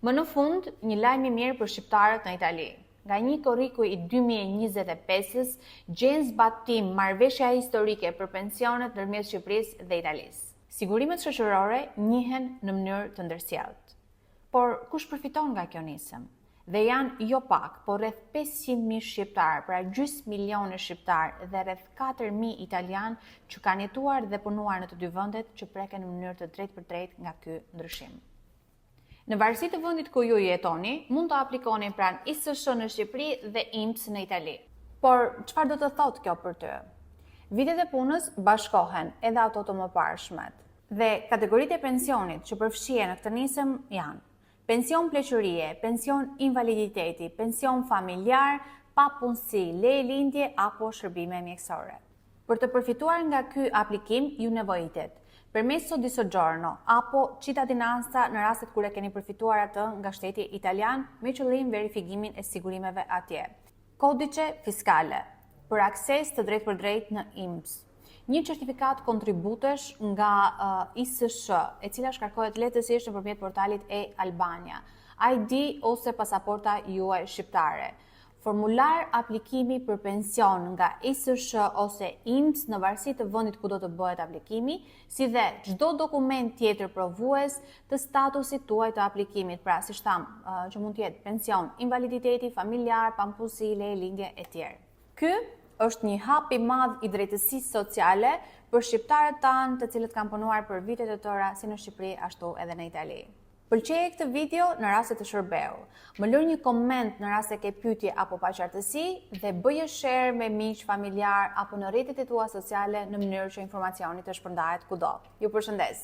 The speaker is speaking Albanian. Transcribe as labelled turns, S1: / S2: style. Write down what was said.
S1: Më në fund, një lajm i mirë për shqiptarët në Itali. Nga një korriku i 2025-s, gjen zbatim marrëveshja historike për pensionet ndërmjet Shqipërisë dhe Italisë. Sigurimet shoqërore njihen në mënyrë të ndërsjellët. Por kush përfiton nga kjo nisëm? Dhe janë jo pak, por rreth 500.000 shqiptarë, pra gjys milione shqiptarë dhe rreth 4.000 italianë që kanë jetuar dhe punuar në të dy vendet që preken në mënyrë të drejtpërdrejtë nga ky ndryshim. Në varësi të vendit ku ju jetoni, mund të aplikoni pranë ISSH në Shqipëri dhe INPS në Itali. Por çfarë do të thotë kjo për ty? Vitet e punës bashkohen edhe ato të mëparshmet. Dhe kategoritë e pensionit që përfshihen në këtë nisëm janë pension pleqërie, pension invaliditeti, pension familjar, papunësi, leje lindje apo shërbime mjekësore. Për të përfituar nga ky aplikim, ju nevojitet permesso di soggiorno apo cittadinanza në rastet kur e keni përfituar atë nga shteti italian me qëllim verifikimin e sigurimeve atje. Kodice fiskale për akses të drejtpërdrejtë në INPS. Një certifikat kontributesh nga ISSH, e cila shkarkohet lehtësisht nëpërmjet portalit e-Albania, ID ose pasaporta juaj shqiptare. Formular aplikimi për pension nga ISSH ose INPS në varësi të vendit ku do të bëhet aplikimi, si dhe çdo dokument tjetër provues të statusit tuaj të aplikimit, pra si tham, që mund të jetë pension, invaliditeti familjar, pampunësi, leje lindje e tjerë. Ky është një hap i madh i drejtësisë sociale për shqiptarët tanë të cilët kanë punuar për vite të tëra si në Shqipëri ashtu edhe në Itali. Pëlqeje këtë video në raste të shërbeu. Më lër një koment në raste ke pyetje apo paqartësi dhe bëje share me miq, familjar apo në rrjetet e tua sociale në mënyrë që informacioni të shpërndahet kudo. Ju përshëndes.